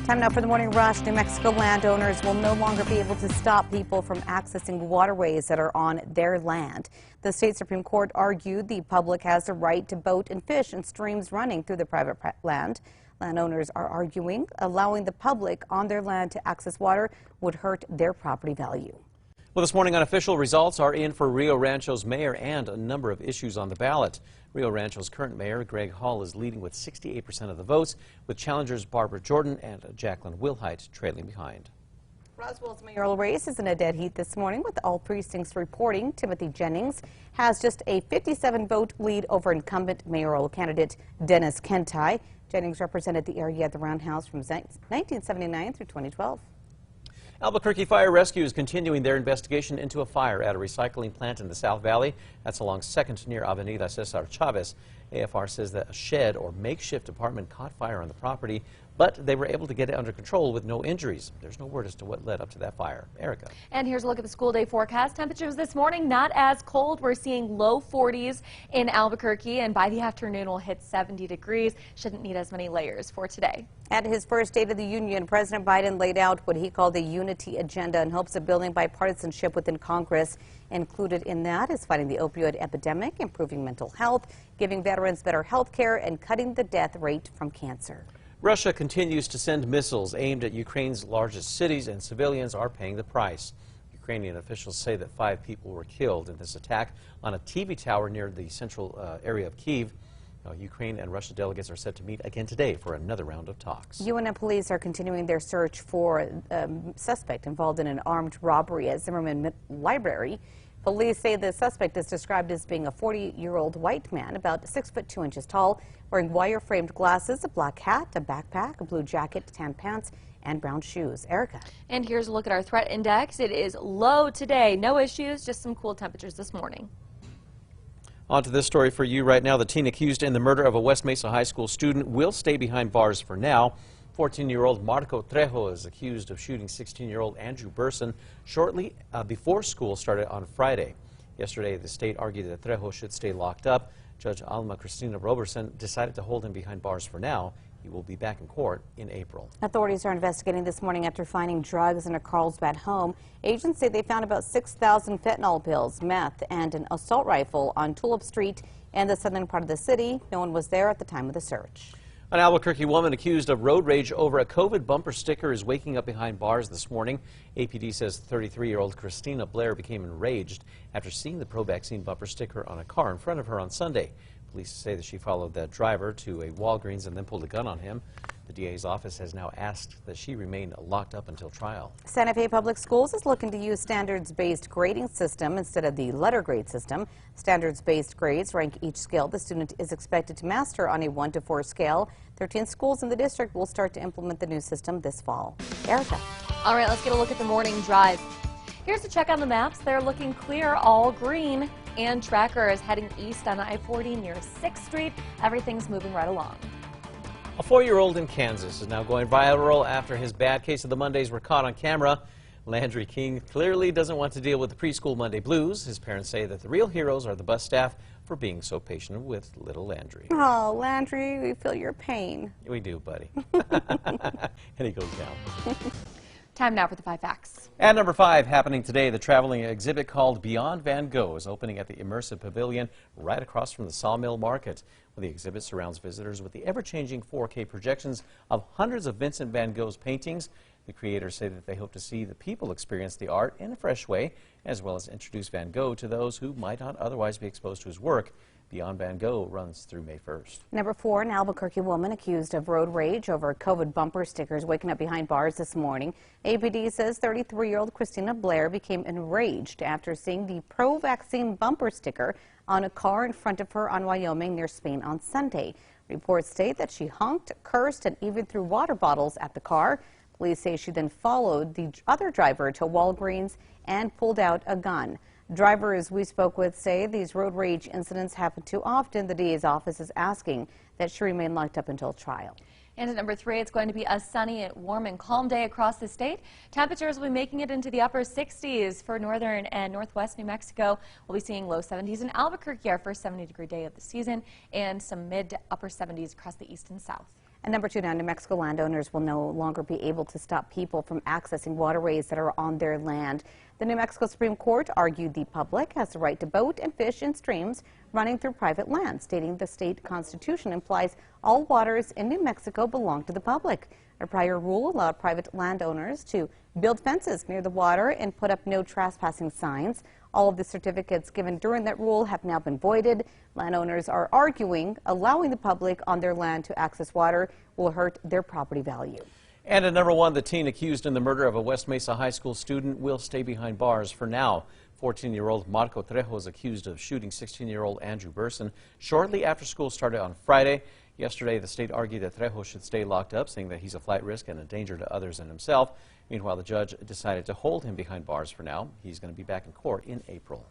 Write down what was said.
Time now for the morning rush. New Mexico landowners will no longer be able to stop people from accessing waterways that are on their land. The state Supreme Court argued the public has the right to boat and fish in streams running through the private land. Landowners are arguing allowing the public on their land to access water would hurt their property value. Well, this morning unofficial results are in for Rio Rancho's mayor and a number of issues on the ballot. Rio Rancho's current mayor, Greg Hall, is leading with 68% of the votes, with challengers Barbara Jordan and Jacqueline Wilhite trailing behind. Roswell's mayoral race is in a dead heat this morning, with all precincts reporting. Timothy Jennings has just a 57-vote lead over incumbent mayoral candidate Dennis Kentai. Jennings represented the area at the Roundhouse from 1979 through 2012. Albuquerque Fire Rescue is continuing their investigation into a fire at a recycling plant in the South Valley. That's along 2nd near Avenida Cesar Chavez. AFR says that a shed or makeshift apartment caught fire on the property, but they were able to get it under control with no injuries. There's no word as to what led up to that fire. Erica. And here's a look at the school day forecast. Temperatures this morning not as cold. We're seeing low 40s in Albuquerque, and by the afternoon we'll hit 70 degrees. Shouldn't need as many layers for today. At his first State of the Union, President Biden laid out what he called a unity agenda in hopes of building bipartisanship within Congress. Included in that is fighting the opioid epidemic, improving mental health, giving veterans better health care, and cutting the death rate from cancer. Russia continues to send missiles aimed at Ukraine's largest cities, and civilians are paying the price. Ukrainian officials say that 5 people were killed in this attack on a TV tower near the central area of Kyiv. Ukraine and Russia delegates are set to meet again today for another round of talks. UN police are continuing their search for a suspect involved in an armed robbery at Zimmerman Library. Police say the suspect is described as being a 40-year-old white man, about 6 foot 2 inches tall, wearing wire-framed glasses, a black hat, a backpack, a blue jacket, tan pants, and brown shoes. Erica. And here's a look at our threat index. It is low today. No issues, just some cool temperatures this morning. On to this story for you right now. The teen accused in the murder of a West Mesa High School student will stay behind bars for now. 14-year-old Marco Trejo is accused of shooting 16-year-old Andrew Burson shortly before school started on Friday. Yesterday, the state argued that Trejo should stay locked up. Judge Alma Cristina Roberson decided to hold him behind bars for now. He will be back in court in April. Authorities are investigating this morning after finding drugs in a Carlsbad home. Agents say they found about 6,000 fentanyl pills, meth, and an assault rifle on Tulip Street in the southern part of the city. No one was there at the time of the search. An Albuquerque woman accused of road rage over a COVID bumper sticker is waking up behind bars this morning. APD says 33-year-old Christina Blair became enraged after seeing the pro-vaccine bumper sticker on a car in front of her on Sunday. Police say that she followed the driver to a Walgreens and then pulled a gun on him. The DA's office has now asked that she remain locked up until trial. Santa Fe Public Schools is looking to use standards-based grading system instead of the letter grade system. Standards-based grades rank each skill the student is expected to master on a 1 to 4 scale. 13 schools in the district will start to implement the new system this fall. Erica. All right, let's get a look at the morning drive. Here's a check on the maps. They're looking clear, all green. And Tracker is heading east on I-40 near 6th Street. Everything's moving right along. A 4-year-old in Kansas is now going viral after his bad case of the Mondays were caught on camera. Landry King clearly doesn't want to deal with the preschool Monday blues. His parents say that the real heroes are the bus staff for being so patient with little Landry. Oh, Landry, we feel your pain. We do, buddy. And he goes down. Time now for the 5 facts. At number 5, happening today, the traveling exhibit called Beyond Van Gogh is opening at the Immersive Pavilion right across from the Sawmill Market. The exhibit surrounds visitors with the ever-changing 4K projections of hundreds of Vincent van Gogh's paintings. The creators say that they hope to see the people experience the art in a fresh way, as well as introduce Van Gogh to those who might not otherwise be exposed to his work. Beyond Van Gogh runs through May 1st. Number 4, an Albuquerque woman accused of road rage over COVID bumper stickers waking up behind bars this morning. APD says 33-year-old Christina Blair became enraged after seeing the pro-vaccine bumper sticker on a car in front of her on Wyoming near Spain on Sunday. Reports state that she honked, cursed, and even threw water bottles at the car. Police say she then followed the other driver to Walgreens and pulled out a gun. Drivers we spoke with say these road rage incidents happen too often. The DA's office is asking that she remain locked up until trial. And at number 3, it's going to be a sunny, warm, and calm day across the state. Temperatures will be making it into the upper 60s for northern and northwest New Mexico. We'll be seeing low 70s in Albuquerque, our first 70-degree day of the season, and some mid to upper 70s across the east and south. And number 2 now, New Mexico landowners will no longer be able to stop people from accessing waterways that are on their land. The New Mexico Supreme Court argued the public has the right to boat and fish in streams running through private land, stating the state constitution implies all waters in New Mexico belong to the public. A prior rule allowed private landowners to build fences near the water and put up no trespassing signs. All of the certificates given during that rule have now been voided. Landowners are arguing allowing the public on their land to access water will hurt their property value. And at number 1, the teen accused in the murder of a West Mesa high school student will stay behind bars for now. 14-year-old Marco Trejo is accused of shooting 16-year-old Andrew Burson shortly after school started on Friday. Yesterday, the state argued that Trejo should stay locked up, saying that he's a flight risk and a danger to others and himself. Meanwhile, the judge decided to hold him behind bars for now. He's going to be back in court in April.